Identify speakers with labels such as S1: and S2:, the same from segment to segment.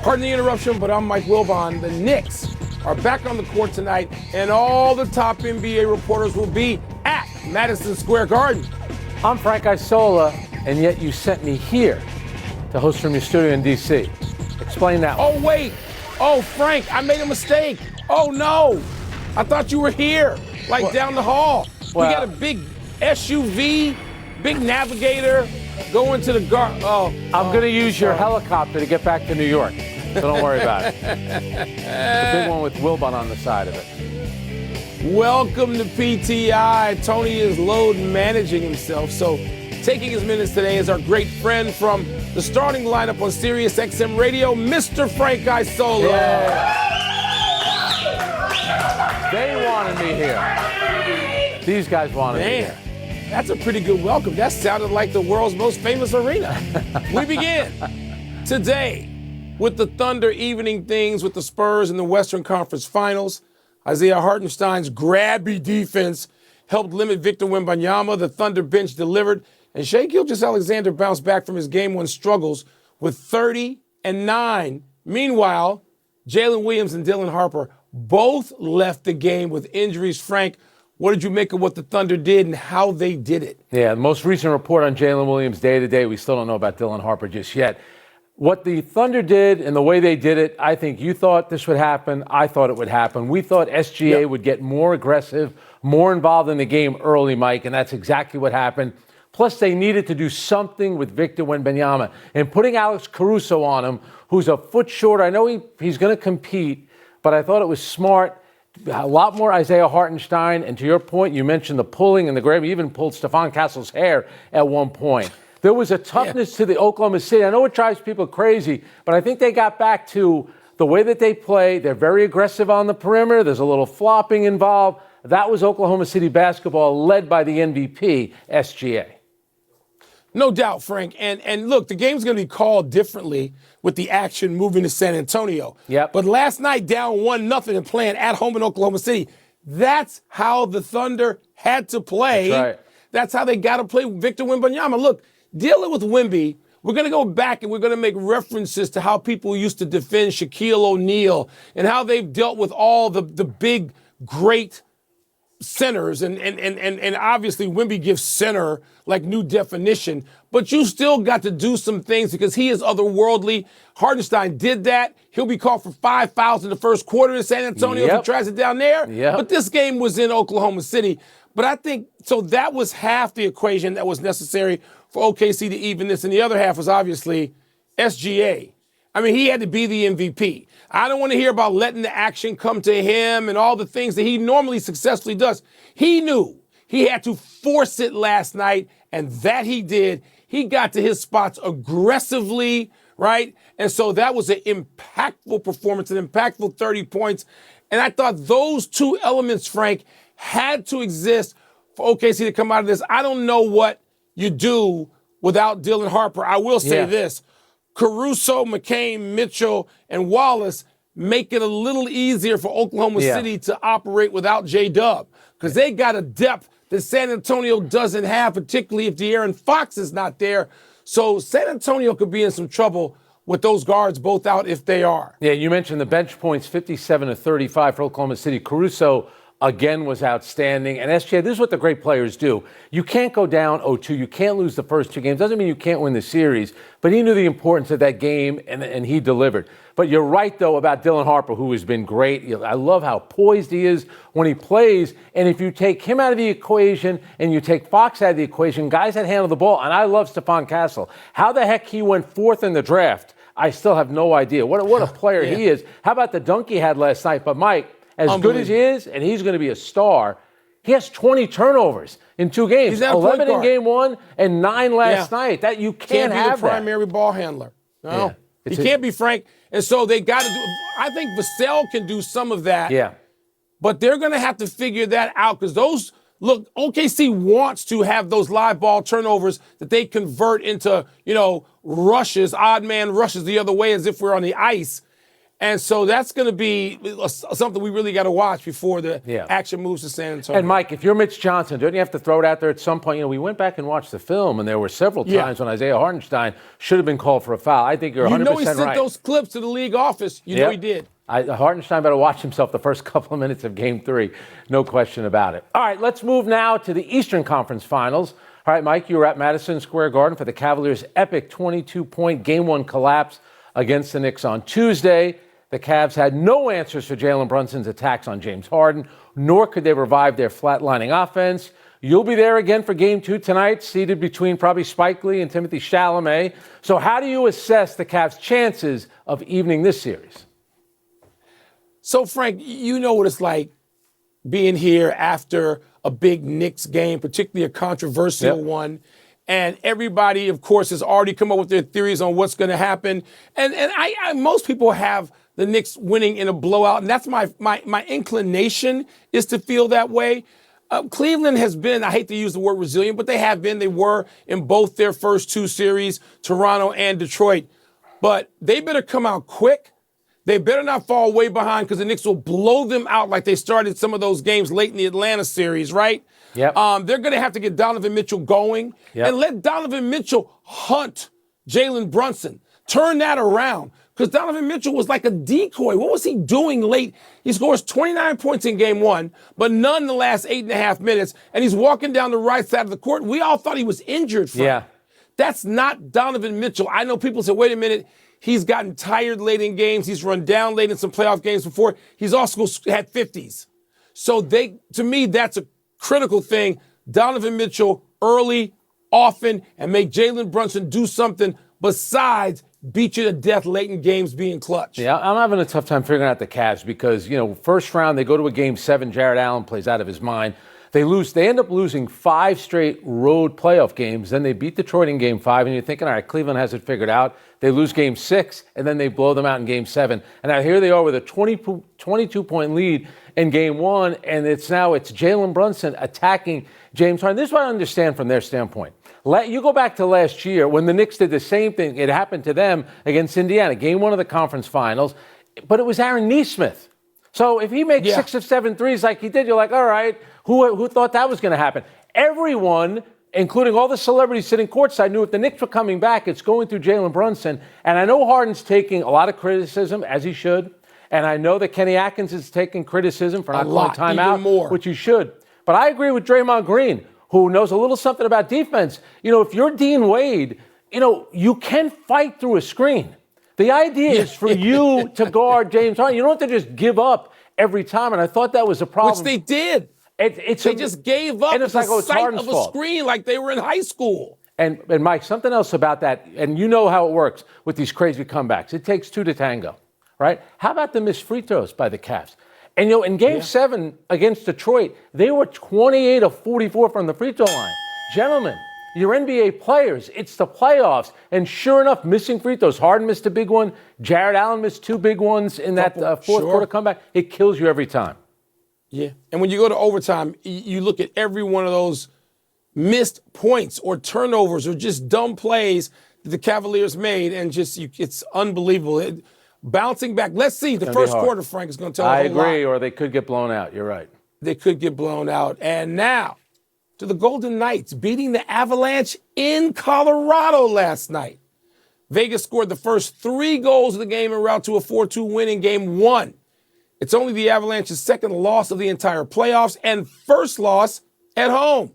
S1: Pardon the interruption, but I'm Mike Wilbon. The Knicks are back on the court tonight, and all the top NBA reporters will be at Madison Square Garden.
S2: I'm Frank Isola, and yet you sent me here to host from your studio in D.C. Explain that one.
S1: Oh, wait. Oh, Frank, I made a mistake. Oh, no. I thought you were here, like what? Down the hall.
S2: Well,
S1: we got a big SUV, big Navigator, going to the garden.
S2: I'm going to use your helicopter to get back to New York, so don't worry about it. The big one with Wilbon on the side of it.
S1: Welcome to PTI. Tony is load managing himself, so taking his minutes today is our great friend from the starting lineup on Sirius XM Radio, Mr. Frank Isola.
S2: Yeah. They wanted me here. These guys wanted me here.
S1: That's a pretty good welcome. That sounded like the world's most famous arena. We begin today with the Thunder evening things with the Spurs in the Western Conference Finals. Isaiah Hartenstein's grabby defense helped limit Victor Wembanyama. The Thunder bench delivered, and Shai Gilgeous-Alexander bounced back from his Game 1 struggles with 30-9. Meanwhile, Jalen Williams and Dylan Harper both left the game with injuries. Frank, what did you make of what the Thunder did and how they did it?
S2: Yeah, the most recent report on Jalen Williams day-to-day, we still don't know about Dylan Harper just yet. What the Thunder did and the way they did it, I think you thought this would happen. I thought it would happen. We thought SGA would get more aggressive, more involved in the game early, Mike, and that's exactly what happened. Plus, they needed to do something with Victor Wembanyama. And putting Alex Caruso on him, who's a foot short, I know he's going to compete, but I thought it was smart. A lot more Isaiah Hartenstein, and to your point, you mentioned the pulling and the grab. He even pulled Stephon Castle's hair at one point. There was a toughness to the Oklahoma City. I know it drives people crazy, but I think they got back to the way that they play. They're very aggressive on the perimeter. There's a little flopping involved. That was Oklahoma City basketball led by the MVP, SGA.
S1: No doubt, Frank. And look, the game's going to be called differently with the action moving to San Antonio.
S2: Yep.
S1: But last night, down 1-0 and playing at home in Oklahoma City, that's how the Thunder had to play.
S2: That's right.
S1: That's how they got to play Victor Wembanyama. Look, dealing with Wemby, we're going to go back and we're going to make references to how people used to defend Shaquille O'Neal and how they've dealt with all the big, great centers, and obviously Wemby gives center like new definition, but you still got to do some things because he is otherworldly. Hartenstein did that. He'll be called for 5 fouls in the first quarter in San Antonio if he tries it down there. But this game was in Oklahoma City. But I think, so that was half the equation that was necessary for OKC to even this, and the other half was obviously SGA. I mean, he had to be the MVP. I don't want to hear about letting the action come to him and all the things that he normally successfully does. He knew he had to force it last night, and that he did. He got to his spots aggressively, right? And so that was an impactful performance, an impactful 30 points. And I thought those two elements, Frank, had to exist for OKC to come out of this. I don't know what you do without Dylan Harper. I will say this. Caruso, McCain, Mitchell, and Wallace make it a little easier for Oklahoma City to operate without J-Dub because they got a depth that San Antonio doesn't have, particularly if De'Aaron Fox is not there. So San Antonio could be in some trouble with those guards both out if they are.
S2: Yeah, you mentioned the bench points, 57-35 for Oklahoma City. Caruso again was outstanding. And SGA, this is what the great players do. You can't go down 0-2. You can't lose the first two games. Doesn't mean you can't win the series. But he knew the importance of that game, and he delivered. But you're right, though, about Dylan Harper, who has been great. I love how poised he is when he plays. And if you take him out of the equation and you take Fox out of the equation, guys that handle the ball, and I love Stephon Castle. How the heck he went fourth in the draft, I still have no idea. What a player he is. How about the dunk he had last night? But, Mike, as good as he is, and he's going to be a star, he has 20 turnovers in 2 games. 11 in game 1 and 9 last night. That you can't have
S1: be the primary ball handler. No, he can't be, Frank. And so they got to do. I think Vassell can do some of that.
S2: Yeah,
S1: but they're going to have to figure that out because those. Look, OKC wants to have those live ball turnovers that they convert into, rushes, odd man rushes the other way as if we're on the ice. And so that's going to be something we really got to watch before the action moves to San Antonio.
S2: And, Mike, if you're Mitch Johnson, don't you have to throw it out there at some point? You know, we went back and watched the film, and there were several times when Isaiah Hartenstein should have been called for a foul. I think you're 100% right.
S1: You know he sent those clips to the league office. You know he did.
S2: Hartenstein better watch himself the first couple of minutes of Game 3. No question about it. All right, let's move now to the Eastern Conference Finals. All right, Mike, you were at Madison Square Garden for the Cavaliers' epic 22-point Game 1 collapse against the Knicks on Tuesday. The Cavs had no answers for Jalen Brunson's attacks on James Harden, nor could they revive their flatlining offense. You'll be there again for Game 2 tonight, seated between probably Spike Lee and Timothée Chalamet. So how do you assess the Cavs' chances of evening this series?
S1: So, Frank, you know what it's like being here after a big Knicks game, particularly a controversial one. And everybody, of course, has already come up with their theories on what's going to happen. And most people have the Knicks winning in a blowout, and that's my inclination is to feel that way. Cleveland has been, I hate to use the word resilient, but they have been. They were in both their first 2 series, Toronto and Detroit. But they better come out quick. They better not fall way behind because the Knicks will blow them out like they started some of those games late in the Atlanta series, right?
S2: Yep.
S1: They're going to have to get Donovan Mitchell going and let Donovan Mitchell hunt Jalen Brunson. Turn that around. Because Donovan Mitchell was like a decoy. What was he doing late? He scores 29 points in Game 1, but none in the last 8.5 minutes. And he's walking down the right side of the court. We all thought he was injured. Frank. That's not Donovan Mitchell. I know people say, wait a minute, he's gotten tired late in games. He's run down late in some playoff games before. He's also had 50s. So to me, that's a critical thing. Donovan Mitchell early, often, and make Jalen Brunson do something besides beat you to death late in games being clutch.
S2: Yeah, I'm having a tough time figuring out the Cavs because, first round, they go to a Game 7. Jared Allen plays out of his mind. They end up losing 5 straight road playoff games. Then they beat Detroit in Game 5, and you're thinking, all right, Cleveland has it figured out. They lose Game 6, and then they blow them out in Game 7. And now here they are with a 22-point lead in Game 1, and it's Jalen Brunson attacking James Harden. This is what I understand from their standpoint. You go back to last year when the Knicks did the same thing. It happened to them against Indiana, Game 1 of the conference finals, but it was Aaron Nesmith. So if he makes 6 of 7 threes like he did, you're like, all right, who thought that was going to happen? Everyone, including all the celebrities sitting courtside, knew if the Knicks were coming back, it's going through Jalen Brunson. And I know Harden's taking a lot of criticism, as he should. And I know that Kenny Atkins is taking criticism for not calling timeout, which he should. But I agree with Draymond Green, who knows a little something about defense. If you're Dean Wade, you can fight through a screen. The idea is for you to guard James Harden. You don't have to just give up every time. And I thought that was a problem.
S1: Which they did. They just gave up the sight of a screen like they were in high school.
S2: And Mike, something else about that, and you know how it works with these crazy comebacks. It takes 2 to tango, right? How about the missed free throws by the Cavs? And, in Game 7 against Detroit, they were 28 of 44 from the free throw line. Gentlemen, you're NBA players. It's the playoffs. And sure enough, missing free throws. Harden missed a big one. Jared Allen missed 2 big ones in that fourth quarter comeback. It kills you every time.
S1: Yeah. And when you go to overtime, you look at every one of those missed points or turnovers or just dumb plays that the Cavaliers made, and it's unbelievable. Bouncing back. Let's see. The first quarter, Frank, is going to tell us a whole lot.
S2: I agree, or they could get blown out. You're right.
S1: They could get blown out. And now to the Golden Knights beating the Avalanche in Colorado last night. Vegas scored the first 3 goals of the game en route to a 4-2 win in Game 1. It's only the Avalanche's second loss of the entire playoffs and first loss at home.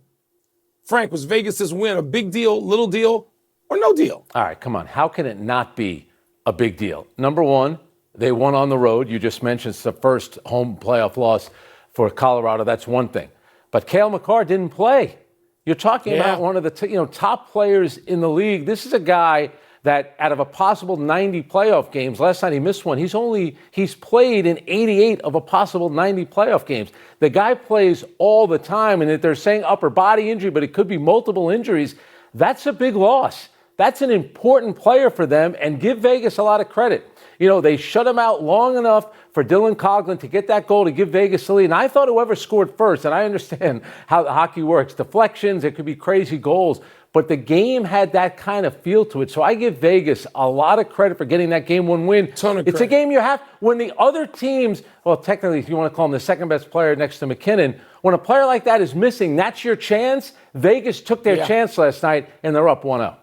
S1: Frank, was Vegas' win a big deal, little deal, or no deal?
S2: All right, come on. How can it not be a big deal? Number one, they won on the road. You just mentioned it's the first home playoff loss for Colorado. That's one thing. But Cale Makar didn't play. You're talking about one of the top players in the league. This is a guy that out of a possible 90 playoff games, last night he missed one, he's played in 88 of a possible 90 playoff games. The guy plays all the time, and if they're saying upper body injury, but it could be multiple injuries, that's a big loss. That's an important player for them, and give Vegas a lot of credit. You know, they shut him out long enough for Dylan Coughlin to get that goal to give Vegas the lead. And I thought whoever scored first, and I understand how hockey works, deflections, it could be crazy goals, but the game had that kind of feel to it. So I give Vegas a lot of credit for getting that game one win. It's a game you have when the other teams, well, technically, if you want to call him the second best player next to McKinnon, when a player like that is missing, that's your chance. Vegas took their chance last night, and they're up 1-0.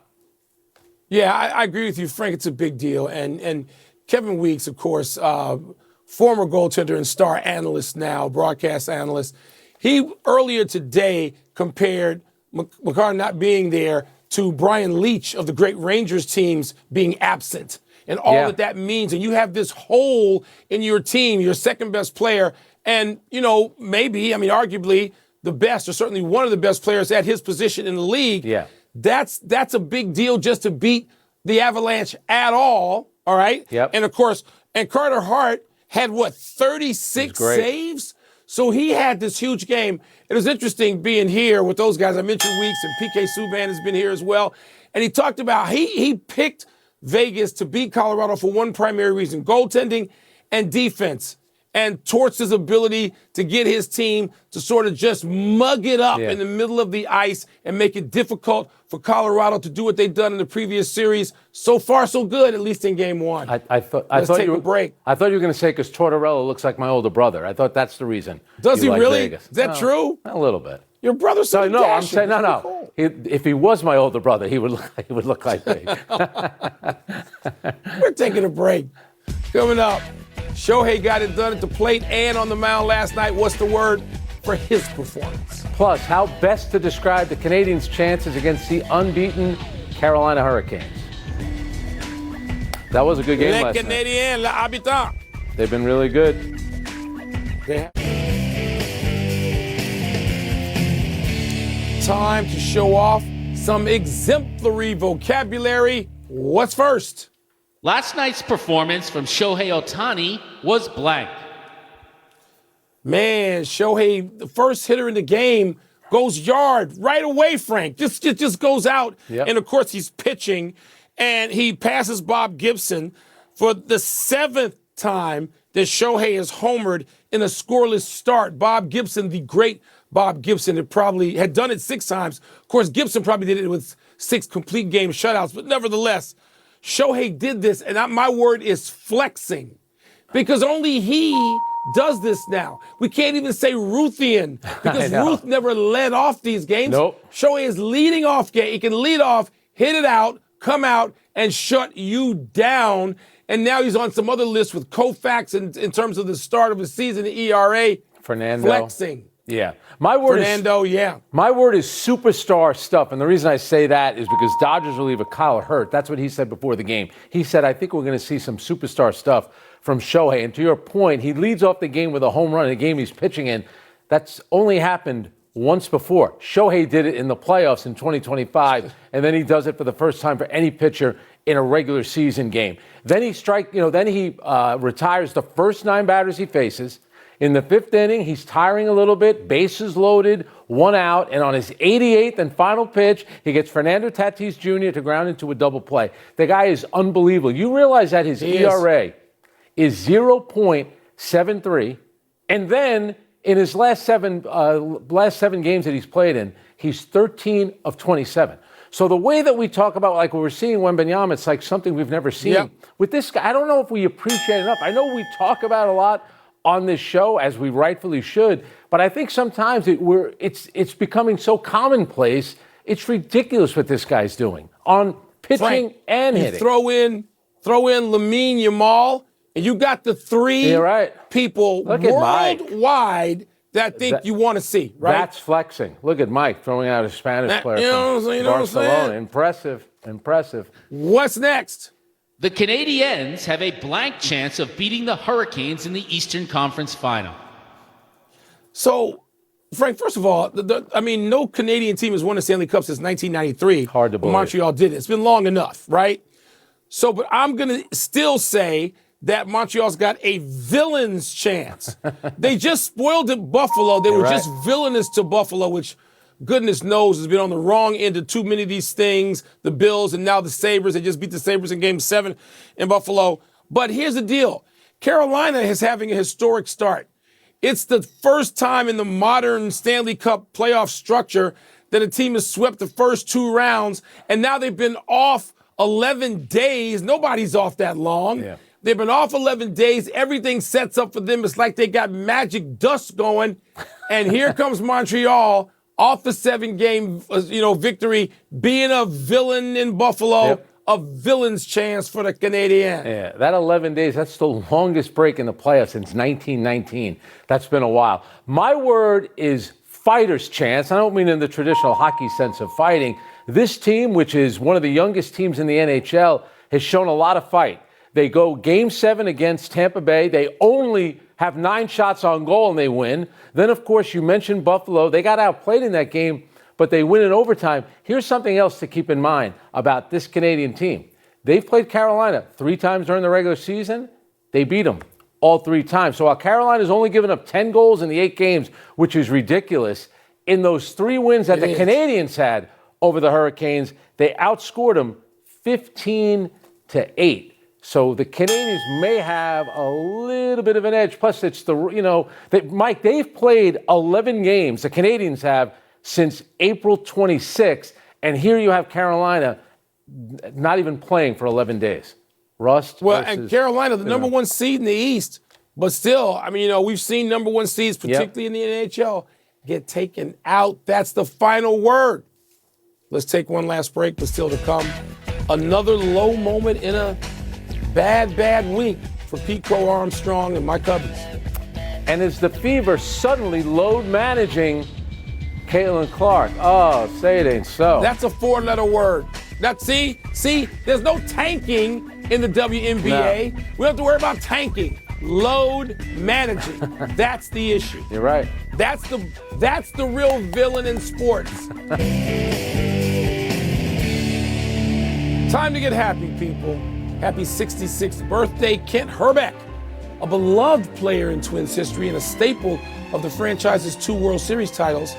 S1: Yeah, I agree with you, Frank. It's a big deal. And Kevin Weeks, of course, former goaltender and star analyst now, broadcast analyst, he earlier today compared McCarr not being there to Brian Leach of the great Rangers teams being absent and all that means. And you have this hole in your team, your second best player, and, you know, maybe, I mean, arguably the best or certainly one of the best players at his position in the league.
S2: Yeah.
S1: That's a big deal just to beat the Avalanche at all right?
S2: Yep.
S1: And, of course, and Carter Hart had, 36 saves? So he had this huge game. It was interesting being here with those guys. I mentioned Weeks, and PK Subban has been here as well. And he talked about he picked Vegas to beat Colorado for one primary reason, goaltending and defense, and Torts' ability to get his team to sort of just mug it up in the middle of the ice and make it difficult for Colorado to do what they've done in the previous series. So far, so good, at least in game one.
S2: I thought
S1: take
S2: you were,
S1: a break.
S2: I thought you were going to say because Tortorella looks like my older brother. I thought that's the reason.
S1: Does he
S2: like
S1: really?
S2: Vegas.
S1: Is that true?
S2: A little bit.
S1: Your brother's so
S2: No, I'm
S1: dashing.
S2: saying no.
S1: Cool.
S2: If he was my older brother, he would look like me.
S1: We're taking a break. Coming up, Shohei got it done at the plate and on the mound last night. What's the word for his performance?
S2: Plus, how best to describe the Canadiens' chances against the unbeaten Carolina Hurricanes. That was a good game last night.
S1: Canadiens, l'habitant.
S2: They've been really good.
S1: Time to show off some exemplary vocabulary. What's first?
S3: Last night's performance from Shohei Ohtani was blank.
S1: Man, Shohei, the first hitter in the game, goes yard right away, Frank. Just goes out.
S2: Yep.
S1: And, of course, he's pitching, and he passes Bob Gibson for the 7th time that Shohei has homered in a scoreless start. Bob Gibson, the great Bob Gibson, had done it 6 times. Of course, Gibson probably did it with 6 complete game shutouts, but nevertheless, Shohei did this, and my word is flexing, because only he does this now. We can't even say Ruthian, because Ruth never led off these games.
S2: Nope.
S1: Shohei is leading off game. He can lead off, hit it out, come out, and shut you down. And now he's on some other list with Koufax in terms of the start of the season, the ERA.
S2: Fernando.
S1: Flexing.
S2: Yeah. My word is superstar stuff. And the reason I say that is because Dodgers reliever Kyle Hurt, that's what he said before the game. He said, I think we're going to see some superstar stuff from Shohei. And to your point, he leads off the game with a home run in a game he's pitching in. That's only happened once before. Shohei did it in the playoffs in 2025, and then he does it for the first time for any pitcher in a regular season game. Then he retires the first 9 batters he faces. In the 5th inning, he's tiring a little bit, bases loaded, 1 out, and on his 88th and final pitch, he gets Fernando Tatis Jr. to ground into a double play. The guy is unbelievable. You realize that his ERA is 0.73, and then in his last seven games that he's played in, he's 13 of 27. So the way that we talk about, like when we're seeing Wembanyama, it's like something we've never seen. Yep.
S1: With this guy, I don't know if we appreciate it enough. I know we talk about it a lot on this show, as we rightfully should, but I think sometimes it's becoming so commonplace. It's ridiculous what this guy's doing on pitching and hitting. Throw in Lamine Yamal, and you got the 3 people worldwide that think you want to see, right?
S2: That's flexing. Look at Mike throwing out a Spanish player.
S1: You know what I'm saying?
S2: Impressive.
S1: What's next?
S3: The Canadiens have a blank chance of beating the Hurricanes in the Eastern Conference Final.
S1: So, Frank, first of all, no Canadian team has won a Stanley Cup since 1993.
S2: Hard to believe.
S1: Montreal did it. It's been long enough, right? So, but I'm going to still say that Montreal's got a villain's chance. They just spoiled it Buffalo. They were just villainous to Buffalo, which goodness knows, has been on the wrong end of too many of these things. The Bills and now the Sabres. They just beat the Sabres in Game 7 in Buffalo. But here's the deal. Carolina is having a historic start. It's the first time in the modern Stanley Cup playoff structure that a team has swept the first 2 rounds, and now they've been off 11 days. Nobody's off that long.
S2: Yeah.
S1: They've been off 11 days. Everything sets up for them. It's like they got magic dust going. And here comes Montreal off the 7-game victory, being a villain in Buffalo.
S2: Yep.
S1: A villain's chance for the Canadiens.
S2: Yeah, that 11 days, that's the longest break in the playoffs since 1919. That's been a while. My word is fighter's chance. I don't mean in the traditional hockey sense of fighting. This team, which is one of the youngest teams in the NHL, has shown a lot of fight. They go Game 7 against Tampa Bay. They only have 9 shots on goal and they win. Then, of course, you mentioned Buffalo. They got outplayed in that game, but they win in overtime. Here's something else to keep in mind about this Canadian team. They've played Carolina 3 times during the regular season. They beat them all 3 times. So while Carolina's only given up 10 goals in the 8 games, which is ridiculous, in those 3 wins that the Canadiens had over the Hurricanes, they outscored them 15-8. So the Canadiens may have a little bit of an edge. Plus, it's Mike, they've played 11 games, the Canadiens have, since April 26th. And here you have Carolina not even playing for 11 days. Rust.
S1: Well, and Carolina, the number 1 seed in the East. But still, I mean, we've seen number 1 seeds, particularly in the NHL, get taken out. That's the final word. Let's take one last break, but still to come, another low moment in a bad week for Pete Crow Armstrong and my Cubbies.
S2: And is the Fever suddenly load managing Caitlin Clark? Oh, say it ain't so.
S1: That's a 4-letter word. See, there's no tanking in the WNBA.
S2: No.
S1: We don't have to worry about tanking. Load managing. That's the issue.
S2: You're right.
S1: That's the real villain in sports. Time to get happy, people. Happy 66th birthday, Kent Herbeck, a beloved player in Twins history and a staple of the franchise's 2 World Series titles.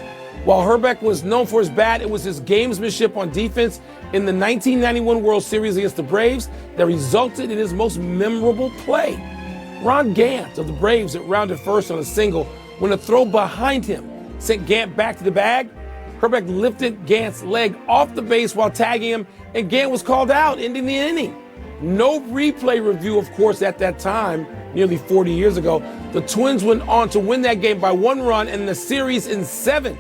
S1: While Herbeck was known for his bat, it was his gamesmanship on defense in the 1991 World Series against the Braves that resulted in his most memorable play. Ron Gant of the Braves that rounded first on a single when a throw behind him sent Gant back to the bag. Herbeck lifted Gant's leg off the base while tagging him, and Gant was called out, ending the inning. No replay review, of course, at that time, nearly 40 years ago. The Twins went on to win that game by 1 run and the series in 7.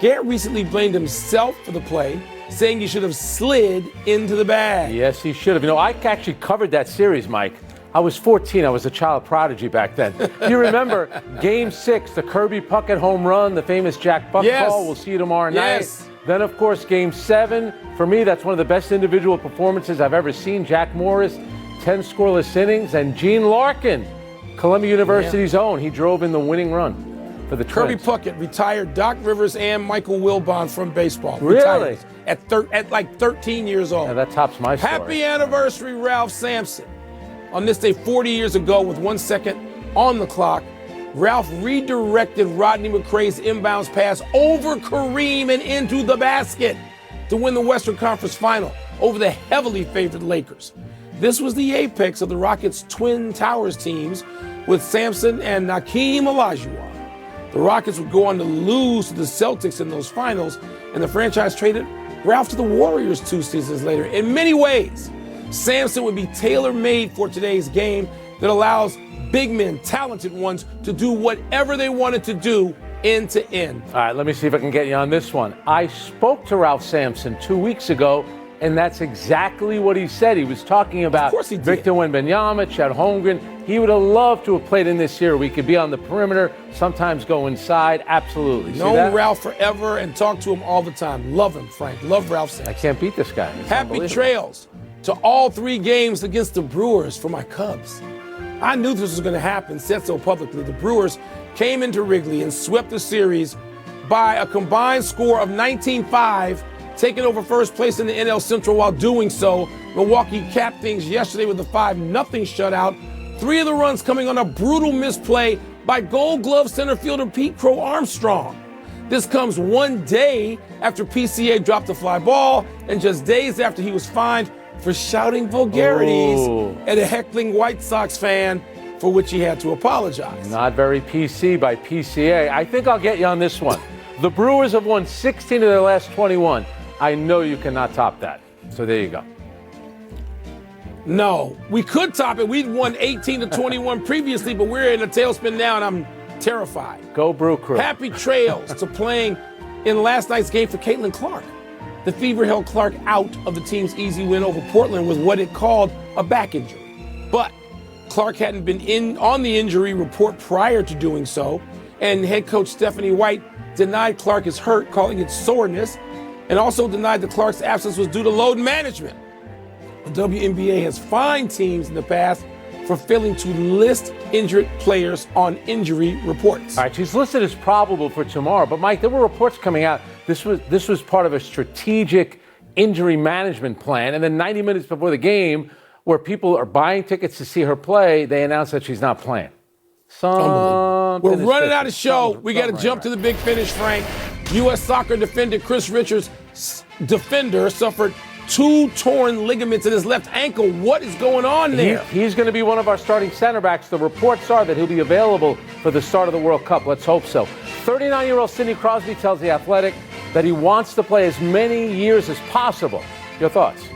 S1: Gant recently blamed himself for the play, saying he should have slid into the bag.
S2: Yes, he should have. I actually covered that series, Mike. I was 14. I was a child prodigy back then. Do you remember Game 6, the Kirby Puckett home run, the famous Jack Buck call? We'll see you tomorrow night. Then, of course, Game 7. For me, that's one of the best individual performances I've ever seen. Jack Morris, 10 scoreless innings. And Gene Larkin, Columbia University's own. He drove in the winning run for the Twins.
S1: Kirby Puckett retired Doc Rivers and Michael Wilbon from baseball.
S2: Really?
S1: Retired at like 13 years old.
S2: Yeah, that tops my story.
S1: Happy anniversary, Ralph Sampson. On this day 40 years ago, with 1 second on the clock, Ralph redirected Rodney McCray's inbounds pass over Kareem and into the basket to win the Western Conference Final over the heavily favored Lakers. This was the apex of the Rockets' Twin Towers teams with Sampson and Hakeem Olajuwon. The Rockets would go on to lose to the Celtics in those finals, and the franchise traded Ralph to the Warriors 2 seasons later. In many ways, Sampson would be tailor-made for today's game that allows big men, talented ones, to do whatever they wanted to do end to end.
S2: All right, let me see if I can get you on this one. I spoke to Ralph Sampson 2 weeks ago, and that's exactly what he said. He was talking about Victor Wembanyama, Chet Holmgren. He would have loved to have played in this year. We could be on the perimeter, sometimes go inside. Absolutely.
S1: Known Ralph forever and talk to him all the time. Love him, Frank. Love Ralph Sampson.
S2: I can't beat this guy.
S1: Happy trails to all 3 games against the Brewers for my Cubs. I knew this was going to happen, said so publicly. The Brewers came into Wrigley and swept the series by a combined score of 19-5, taking over first place in the NL Central. While doing so, Milwaukee capped things yesterday with a 5-0 shutout. 3 of the runs coming on a brutal misplay by Gold Glove center fielder Pete Crow Armstrong. This comes one day after PCA dropped a fly ball and just days after he was fined for shouting vulgarities at a heckling White Sox fan, for which he had to apologize.
S2: Not very PC by PCA. I think I'll get you on this one. The Brewers have won 16 of their last 21. I know you cannot top that. So there you go.
S1: No, we could top it. We'd won 18 to 21 previously, but we're in a tailspin now, and I'm terrified.
S2: Go Brew Crew.
S1: Happy trails to playing in last night's game for Caitlin Clark. The Fever held Clark out of the team's easy win over Portland with what it called a back injury. But Clark hadn't been on the injury report prior to doing so, and head coach Stephanie White denied Clark is hurt, calling it soreness, and also denied that Clark's absence was due to load management. The WNBA has fined teams in the past for failing to list injured players on injury reports.
S2: All right, she's listed as probable for tomorrow, but Mike, there were reports coming out. This was part of a strategic injury management plan, and then 90 minutes before the game, where people are buying tickets to see her play, they announced that she's not playing.
S1: We're running out of show. We got to jump to the big finish, Frank. U.S. soccer defender Chris Richards' suffered 2 torn ligaments in his left ankle. What is going on there?
S2: He's going to be one of our starting center backs. The reports are that he'll be available for the start of the World Cup. Let's hope so. 39-year-old Sidney Crosby tells The Athletic that he wants to play as many years as possible. Your thoughts?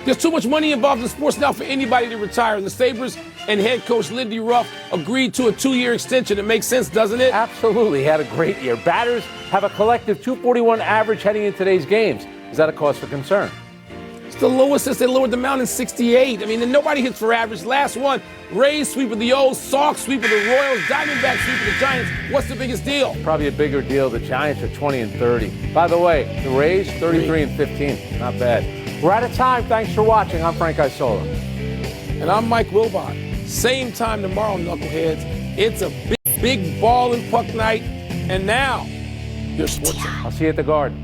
S1: There's too much money involved in sports now for anybody to retire. The Sabres and head coach Lindy Ruff agreed to a 2-year extension. It makes sense, doesn't it?
S2: Absolutely. He had a great year. Batters have a collective .241 average heading into today's games. Is that a cause for concern?
S1: It's the lowest since they lowered the mound in 68. I mean, and nobody hits for average. Last one, Rays sweep of the O's, Sox sweep of the Royals, Diamondbacks sweep of the Giants. What's the biggest deal?
S2: Probably a bigger deal. The Giants are 20-30. By the way, the Rays 33-15. Not bad. We're out of time. Thanks for watching. I'm Frank Isola.
S1: And I'm Mike Wilbon. Same time tomorrow, knuckleheads. It's a big ball and puck night. And now, your sports.
S2: I'll see you at the Garden.